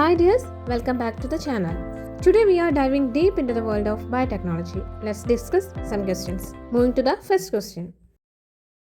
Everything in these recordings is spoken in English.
Hi dears, welcome back to the channel. Today we are diving deep into the world of biotechnology. Let's discuss some questions. Moving to the first question.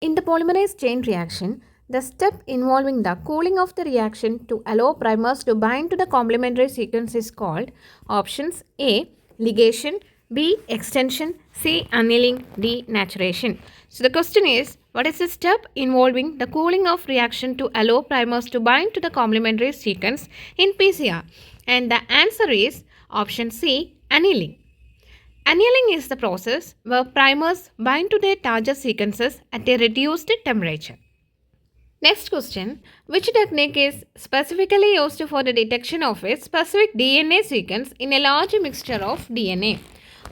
In the polymerase chain reaction, the step involving the cooling of the reaction to allow primers to bind to the complementary sequence is called options A. Ligation, B. Extension, C. Annealing, D. Naturation. So the question is, what is the step involving the cooling of reaction to allow primers to bind to the complementary sequence in PCR? And the answer is option C. Annealing. Annealing is the process where primers bind to their target sequences at a reduced temperature. Next question. Which technique is specifically used for the detection of a specific DNA sequence in a large mixture of DNA?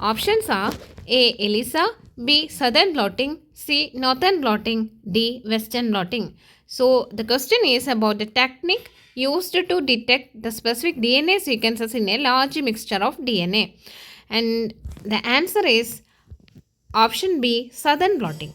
Options are A. ELISA, B. Southern blotting, C. Northern blotting, D. Western blotting. So the question is about the technique used to detect the specific DNA sequences in a large mixture of DNA. And the answer is option B. Southern blotting.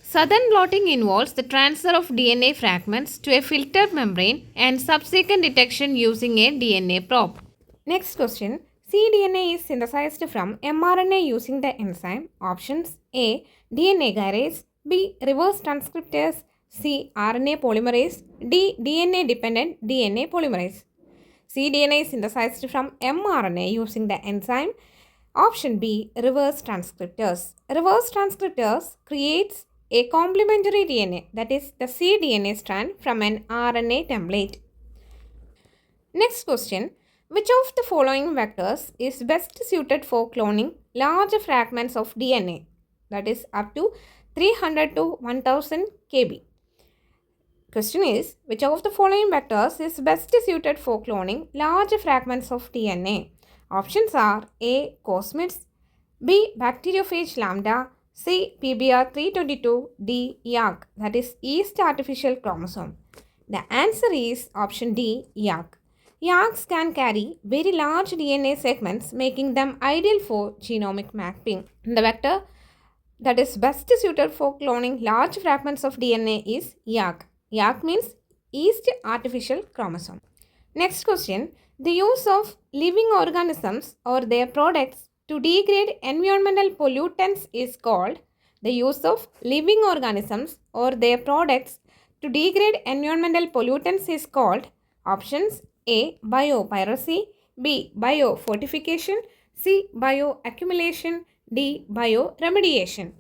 Southern blotting involves the transfer of DNA fragments to a filtered membrane and subsequent detection using a DNA probe. Next question. cDNA is synthesized from mRNA using the enzyme. Options A. DNA gyrase, B. Reverse transcriptase, C. RNA polymerase, D. DNA dependent DNA polymerase. cDNA is synthesized from mRNA using the enzyme. Option B. Reverse transcriptase. Reverse transcriptase creates a complementary DNA, that is the cDNA strand from an RNA template. Next question. Which of the following vectors is best suited for cloning large fragments of DNA, that is up to 300 to 1000 kb? Question is, which of the following vectors is best suited for cloning large fragments of DNA? Options are A. Cosmids, B. Bacteriophage lambda, C. PBR322, D. YAG, that is yeast artificial chromosome. The answer is option D. YAG. YAGs can carry very large DNA segments, making them ideal for genomic mapping. The vector that is best suited for cloning large fragments of DNA is YAG. YAG means yeast artificial chromosome. Next question. The use of living organisms or their products to degrade environmental pollutants is called. The use of living organisms or their products to degrade environmental pollutants is called. Options A. Biopiracy, B. Biofortification, C. Bioaccumulation, D. Bioremediation.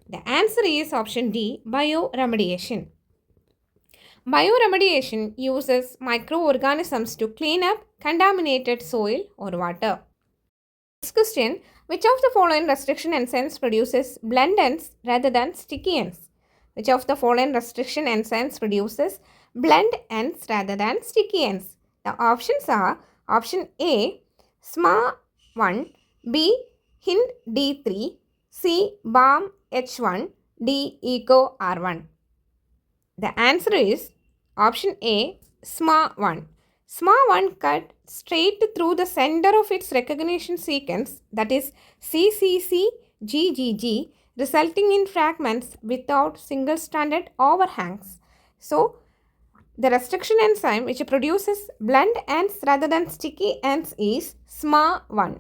The answer is option D. Bioremediation. Bioremediation uses microorganisms to clean up contaminated soil or water. Next question. Which of the following restriction enzymes produces blend ends rather than sticky ends? Which of the following restriction enzymes produces blend ends rather than sticky ends? The options are option A. SMA1, B. HIND D3, C. BAM H1, D. ECO R1. The answer is option A. SMA1. SMA1 cut straight through the center of its recognition sequence, that is CCC-GGG, resulting in fragments without single-stranded overhangs. So, the restriction enzyme which produces blend ends rather than sticky ends is SMA1.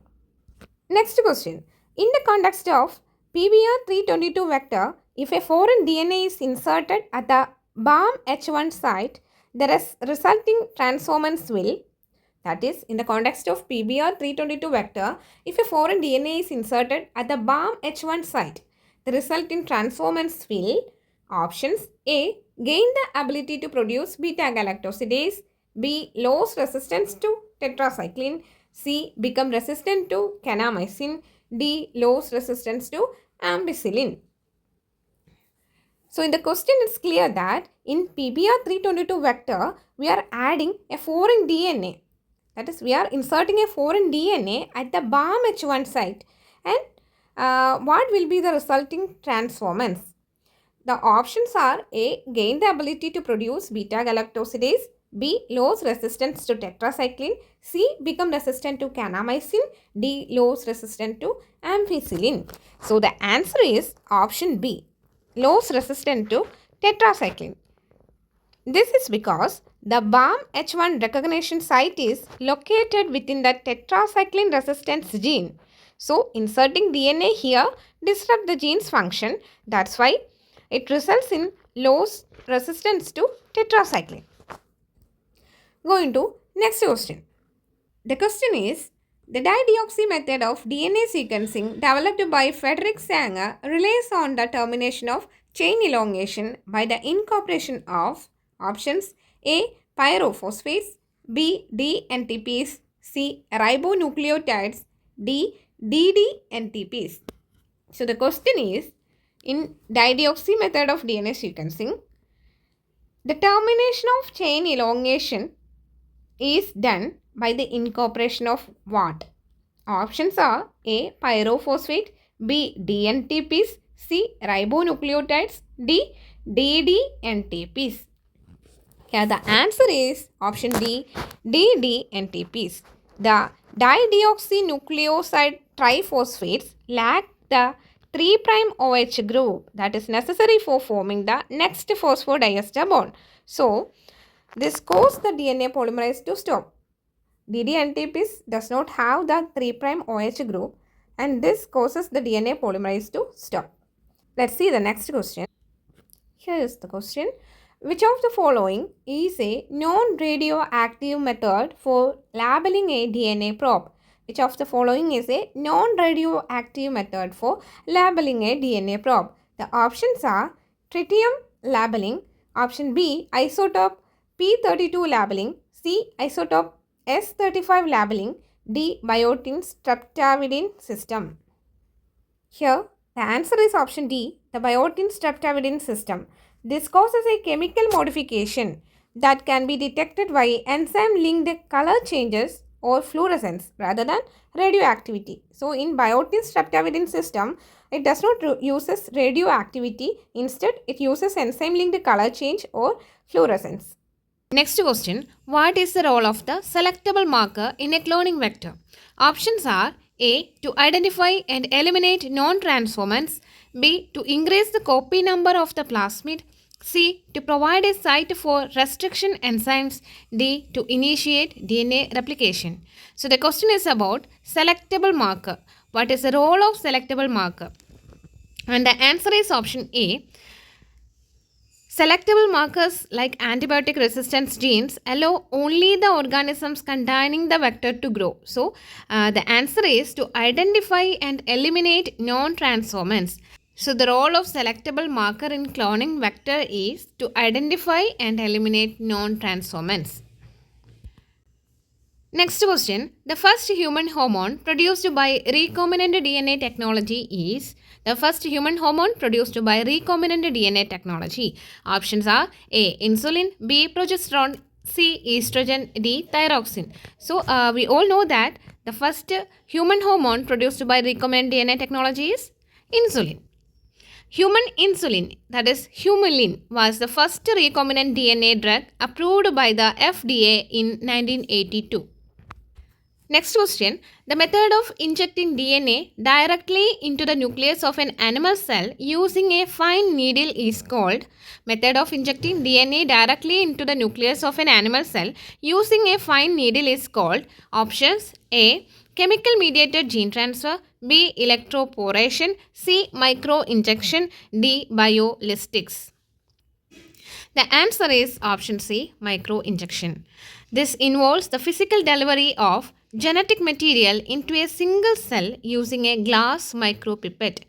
Next question. In the context of PBR322 vector, if a foreign DNA is inserted at the BAM H1 site, the resulting transformants will, that is, in the context of PBR322 vector, if a foreign DNA is inserted at the BAM H1 site, the resulting transformants will, options A. Gain the ability to produce beta-galactosidase, B. Lose resistance to tetracycline, C. Become resistant to kanamycin, D. Lose resistance to ampicillin. So in the question it's clear that in PBR322 vector we are adding a foreign DNA. That is, we are inserting a foreign DNA at the BAM H1 site, and what will be the resulting transformants? The options are A. Gain the ability to produce beta-galactosidase, B. Lose resistance to tetracycline, C. Become resistant to kanamycin, D. Lose resistant to ampicillin. So the answer is option B. Lose resistant to tetracycline. This is because the BAM-H1 recognition site is located within the tetracycline resistance gene. So, inserting DNA here disrupts the gene's function. That's why it results in loss resistance to tetracycline. Going to next question. The question is, the dideoxy method of DNA sequencing developed by Frederick Sanger relies on the termination of chain elongation by the incorporation of options A. Pyrophosphates, B. DNTPs, C. Ribonucleotides, D. DDNTPs. So the question is, in dideoxy method of DNA sequencing, the termination of chain elongation is done by the incorporation of what? Options are A. Pyrophosphate, B. DNTPs, C. Ribonucleotides, D. DDNTPs. Here the answer is option D. DDNTPs. The dideoxynucleoside triphosphates lack the 3' OH group that is necessary for forming the next phosphodiester bond. So, this causes the DNA polymerase to stop. DDNTPs does not have the 3' OH group and this causes the DNA polymerase to stop. Let's see the next question. Here is the question. Which of the following is a non-radioactive method for labeling a DNA probe? Which of the following is a non-radioactive method for labeling a DNA probe? The options are tritium labeling, option B isotope P32 labeling, C isotope S35 labeling, D biotin streptavidin system. Here the answer is option D, the biotin streptavidin system. This causes a chemical modification that can be detected by enzyme-linked color changes or fluorescence rather than radioactivity. So, in biotin streptavidin system, it does not uses radioactivity. Instead, it uses enzyme-linked color change or fluorescence. Next question. What is the role of the selectable marker in a cloning vector? Options are A. To identify and eliminate non-transformants, B. To increase the copy number of the plasmid, C. To provide a site for restriction enzymes, D. To initiate DNA replication. So the question is about selectable marker. What is the role of selectable marker? And the answer is option A. Selectable markers like antibiotic resistance genes allow only the organisms containing the vector to grow. So, the answer is to identify and eliminate non-transformants. So, the role of selectable marker in cloning vector is to identify and eliminate non-transformants. Next question. The first human hormone produced by recombinant DNA technology is the first human hormone produced by recombinant DNA technology. Options are A. Insulin, B. Progesterone, C. Estrogen, D. Thyroxine. So, we all know that the first human hormone produced by recombinant DNA technology is insulin. Human insulin, that is Humulin, was the first recombinant DNA drug approved by the FDA in 1982. Next question. The method of injecting DNA directly into the nucleus of an animal cell using a fine needle is called method of injecting DNA directly into the nucleus of an animal cell using a fine needle is called options A. Chemical mediated gene transfer, B. Electroporation, C. Microinjection, D. Biolistics. The answer is option C, microinjection. This involves the physical delivery of genetic material into a single cell using a glass micropipette.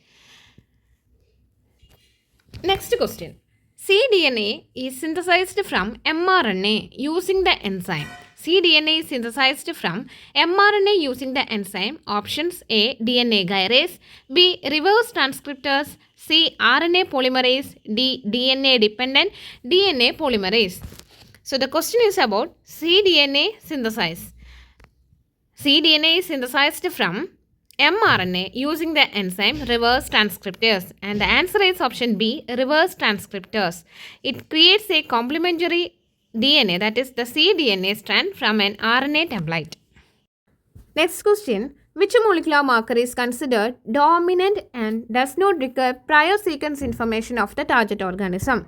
Next question. cDNA is synthesized from mRNA using the enzyme. cDNA is synthesized from mRNA using the enzyme. Options A. DNA gyrase, B. Reverse transcriptase, C. RNA polymerase, D. DNA dependent DNA polymerase. So the question is about cDNA synthesis. cDNA is synthesized from mRNA using the enzyme reverse transcriptase, and the answer is option B, reverse transcriptase. It creates a complementary DNA, that is the cDNA strand from an RNA template. Next question. Which molecular marker is considered dominant and does not require prior sequence information of the target organism?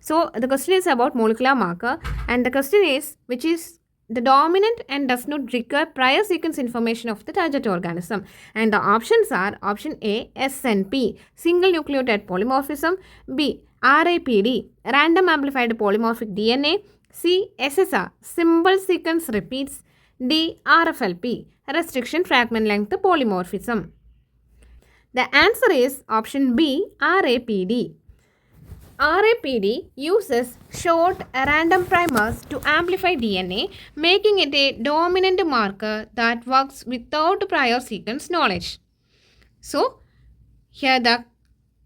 So the question is about molecular marker, and the question is which is the dominant and does not require prior sequence information of the target organism. And the options are option A, SNP, single nucleotide polymorphism, B, RAPD, random amplified polymorphic DNA, C, SSR, symbol sequence repeats, D, RFLP, restriction fragment length polymorphism. The answer is option B, RAPD. RAPD uses short random primers to amplify DNA, making it a dominant marker that works without prior sequence knowledge. So, here the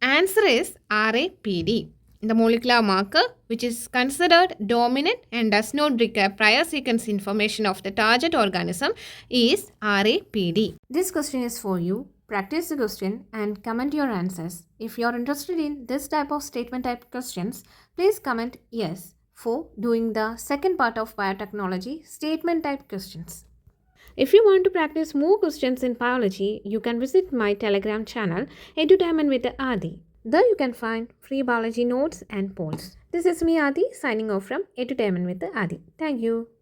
answer is RAPD. The molecular marker which is considered dominant and does not require prior sequence information of the target organism is RAPD. This question is for you. Practice the question and comment your answers. If you are interested in this type of statement type questions, please comment yes for doing the second part of biotechnology statement type questions. If you want to practice more questions in biology, you can visit my Telegram channel, Edutainment with Adi. There you can find free biology notes and polls. This is me Adi signing off from Edutainment with Adi. Thank you.